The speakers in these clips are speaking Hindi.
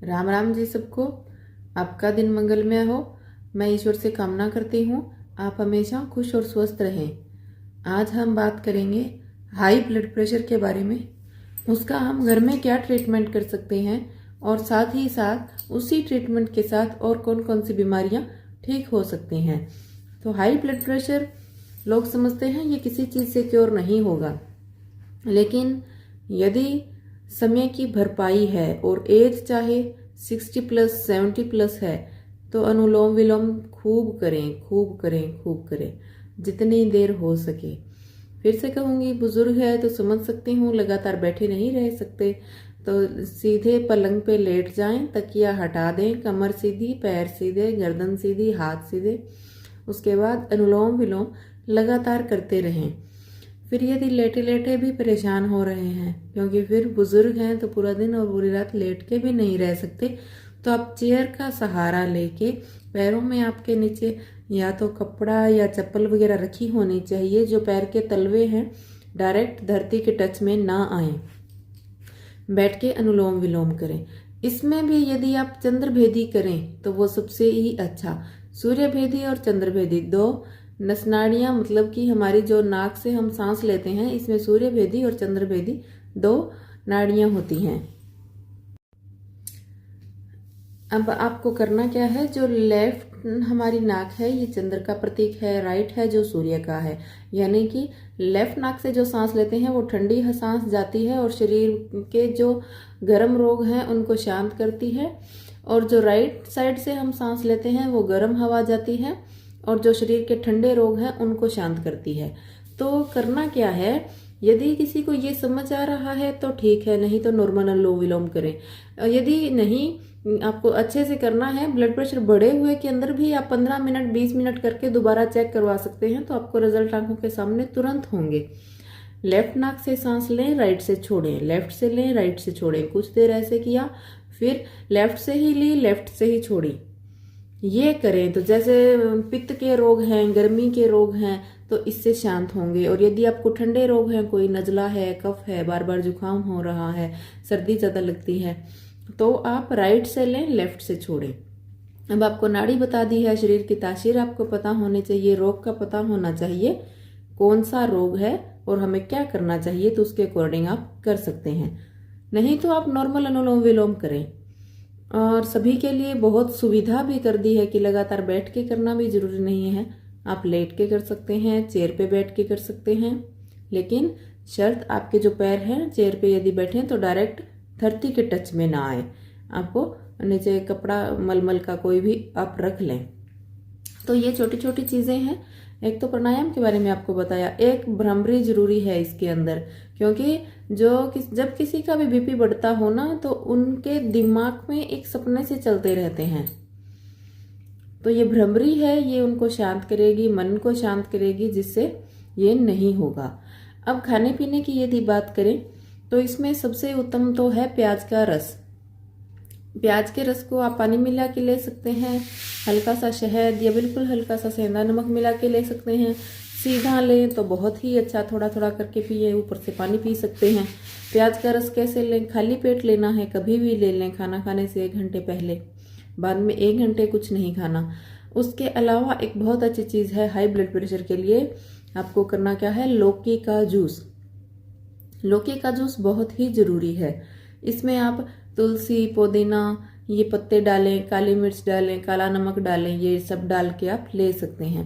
राम राम जी सबको। आपका दिन मंगलमय हो। मैं ईश्वर से कामना करती हूँ आप हमेशा खुश और स्वस्थ रहें। आज हम बात करेंगे हाई ब्लड प्रेशर के बारे में। उसका हम घर में क्या ट्रीटमेंट कर सकते हैं और साथ ही साथ उसी ट्रीटमेंट के साथ और कौन कौन सी बीमारियां ठीक हो सकती हैं। तो हाई ब्लड प्रेशर लोग समझते हैं ये किसी चीज़ से क्योर नहीं होगा, लेकिन यदि समय की भरपाई है और एज चाहे 60 प्लस 70 प्लस है तो अनुलोम विलोम खूब करें, खूब करें, खूब करें, जितनी देर हो सके। फिर से कहूँगी, बुजुर्ग है तो समझ सकती हूँ, लगातार बैठे नहीं रह सकते, तो सीधे पलंग पे लेट जाएं, तकिया हटा दें, कमर सीधी, पैर सीधे, गर्दन सीधी, हाथ सीधे। उसके बाद अनुलोम विलोम लगातार करते रहें। फिर यदि लेटे लेटे भी परेशान हो रहे हैं, क्योंकि फिर बुजुर्ग हैं तो पूरा दिन और पूरी रात लेट के भी नहीं रह सकते, तो आप चेयर का सहारा लेके पैरों में आपके नीचे या तो कपड़ा या चप्पल वगैरह रखी होनी चाहिए, जो पैर के तलवे हैं डायरेक्ट धरती के टच में ना आए। बैठ के अनुलोम विलोम करें। इसमें भी यदि आप चंद्रभेदी करें तो वो सबसे ही अच्छा। सूर्यभेदी और चंद्रभेदी दो नसनाड़ियाँ, मतलब कि हमारी जो नाक से हम सांस लेते हैं, इसमें सूर्यभेदी और चंद्रभेदी दो नाड़ियाँ होती हैं। अब आपको करना क्या है, जो लेफ्ट हमारी नाक है ये चंद्र का प्रतीक है, राइट है जो सूर्य का है। यानी कि लेफ्ट नाक से जो सांस लेते हैं वो ठंडी सांस जाती है और शरीर के जो गर्म रोग हैं उनको शांत करती है, और जो राइट साइड से हम सांस लेते हैं वो गर्म हवा जाती है और जो शरीर के ठंडे रोग हैं उनको शांत करती है। तो करना क्या है, यदि किसी को ये समझ आ रहा है तो ठीक है, नहीं तो नॉर्मल अनुलोम विलोम करें। यदि नहीं आपको अच्छे से करना है, ब्लड प्रेशर बढ़े हुए के अंदर भी आप 15 मिनट 20 मिनट करके दोबारा चेक करवा सकते हैं, तो आपको रिजल्ट आंखों के सामने तुरंत होंगे। लेफ्ट नाक से सांस लें, राइट से छोड़ें, लेफ्ट से लें, राइट से छोड़ें, कुछ देर ऐसे किया, फिर लेफ्ट से ही ली, लेफ्ट से ही छोड़ी। ये करें तो जैसे पित्त के रोग हैं, गर्मी के रोग हैं, तो इससे शांत होंगे। और यदि आपको ठंडे रोग हैं, कोई नजला है, कफ है, बार बार जुकाम हो रहा है, सर्दी ज़्यादा लगती है, तो आप राइट से लें, लेफ्ट से छोड़ें। अब आपको नाड़ी बता दी है, शरीर की तासीर आपको पता होनी चाहिए, रोग का पता होना चाहिए, कौन सा रोग है और हमें क्या करना चाहिए, तो उसके अकॉर्डिंग आप कर सकते हैं। नहीं तो आप नॉर्मल अनुलोम विलोम करें। और सभी के लिए बहुत सुविधा भी कर दी है कि लगातार बैठ के करना भी जरूरी नहीं है, आप लेट के कर सकते हैं, चेयर पे बैठ के कर सकते हैं, लेकिन शर्त आपके जो पैर हैं चेयर पे यदि बैठें तो डायरेक्ट धरती के टच में ना आए। आपको नीचे कपड़ा मलमल का कोई भी आप रख लें। तो ये छोटी छोटी चीजें हैं। एक तो प्राणायाम के बारे में आपको बताया, एक भ्रामरी जरूरी है इसके अंदर, क्योंकि जब किसी का भी बीपी बढ़ता हो ना, तो उनके दिमाग में एक सपने से चलते रहते हैं, तो ये भ्रामरी है, ये उनको शांत करेगी, मन को शांत करेगी, जिससे ये नहीं होगा। अब खाने पीने की यदि बात करें तो इसमें सबसे उत्तम तो है प्याज का रस। प्याज के रस को आप पानी मिला के ले सकते हैं, हल्का सा शहद या बिल्कुल हल्का सा सेंधा नमक मिला के ले सकते हैं। सीधा लें तो बहुत ही अच्छा, थोड़ा थोड़ा करके पिए, ऊपर से पानी पी सकते हैं। प्याज का रस कैसे लें, खाली पेट लेना है, कभी भी ले लें, खाना खाने से 1 घंटे पहले, बाद में 1 घंटे कुछ नहीं खाना। उसके अलावा एक बहुत अच्छी चीज़ है हाई ब्लड प्रेशर के लिए, आपको करना क्या है, लौकी का जूस। लौकी का जूस बहुत ही जरूरी है। इसमें आप तुलसी, पुदीना, ये पत्ते डालें, काली मिर्च डालें, काला नमक डालें, ये सब डाल के आप ले सकते हैं,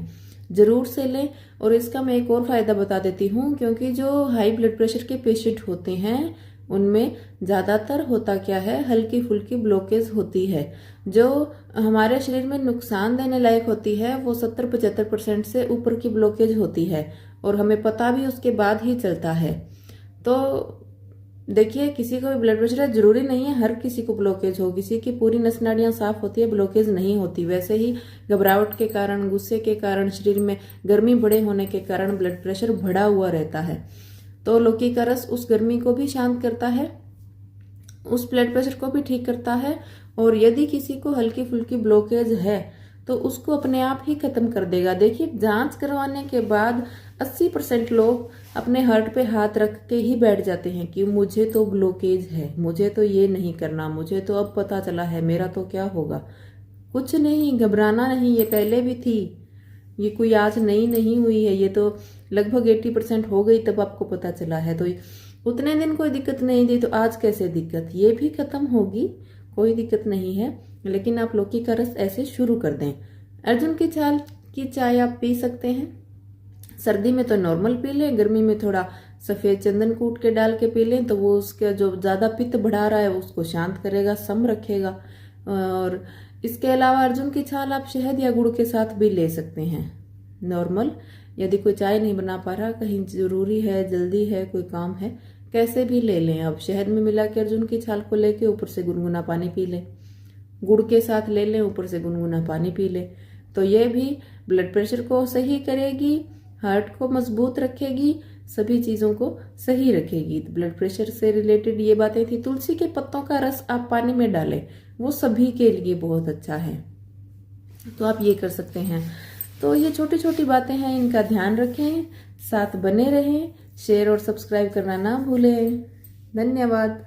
जरूर से लें। और इसका मैं एक और फायदा बता देती हूँ, क्योंकि जो हाई ब्लड प्रेशर के पेशेंट होते हैं उनमें ज़्यादातर होता क्या है, हल्की फुल्की ब्लॉकेज होती है, जो हमारे शरीर में नुकसान देने लायक होती है, वो 70-75% से ऊपर की ब्लॉकेज होती है, और हमें पता भी उसके बाद ही चलता है। तो देखिए, किसी को भी ब्लड प्रेशर है, जरूरी नहीं है हर किसी को ब्लॉकेज हो, किसी की पूरी नस नाड़ियां साफ होती है, ब्लॉकेज नहीं होती। वैसे ही घबराहट के कारण, गुस्से के कारण, शरीर में गर्मी बढ़े होने के कारण ब्लड प्रेशर बढ़ा हुआ रहता है। तो लौकी का रस उस गर्मी को भी शांत करता है, उस ब्लड प्रेशर को भी ठीक करता है, और यदि किसी को हल्की फुल्की ब्लॉकेज है तो उसको अपने आप ही खत्म कर देगा। देखिए, जांच करवाने के बाद 80% लोग अपने हार्ट पे हाथ रख के ही बैठ जाते हैं कि मुझे तो ब्लॉकेज है, मुझे तो ये नहीं करना, मुझे तो अब पता चला है, मेरा तो क्या होगा। कुछ नहीं, घबराना नहीं, ये पहले भी थी, ये कोई आज नई नहीं हुई है, ये तो लगभग 80% हो गई तब आपको पता चला है। तो उतने दिन कोई दिक्कत नहीं थी, तो आज कैसे दिक्कत, ये भी खत्म होगी, कोई दिक्कत नहीं है। लेकिन आप लौकी का रस ऐसे शुरू कर दें। अर्जुन की छाल की चाय आप पी सकते हैं, सर्दी में तो नॉर्मल पी लें, गर्मी में थोड़ा सफेद चंदन कूट के डाल के पी लें, तो वो उसका जो ज्यादा पित्त बढ़ा रहा है उसको शांत करेगा, सम रखेगा। और इसके अलावा अर्जुन की छाल आप शहद या गुड़ के साथ भी ले सकते हैं नॉर्मल। यदि कोई चाय नहीं बना पा रहा, कहीं जरूरी है, जल्दी है, कोई काम है, कैसे भी ले लें। अब शहद में मिला के अर्जुन की छाल को लेके ऊपर से गुनगुना पानी पी लें, गुड़ के साथ ले लें, ऊपर से गुनगुना पानी पी लें। तो ये भी ब्लड प्रेशर को सही करेगी, हार्ट को मजबूत रखेगी, सभी चीजों को सही रखेगी। तो ब्लड प्रेशर से रिलेटेड ये बातें थी। तुलसी के पत्तों का रस आप पानी में डालें, वो सभी के लिए बहुत अच्छा है, तो आप ये कर सकते हैं। तो ये छोटी छोटी बातें हैं, इनका ध्यान रखें, साथ बने रहें, शेयर और सब्सक्राइब करना ना भूलें। धन्यवाद।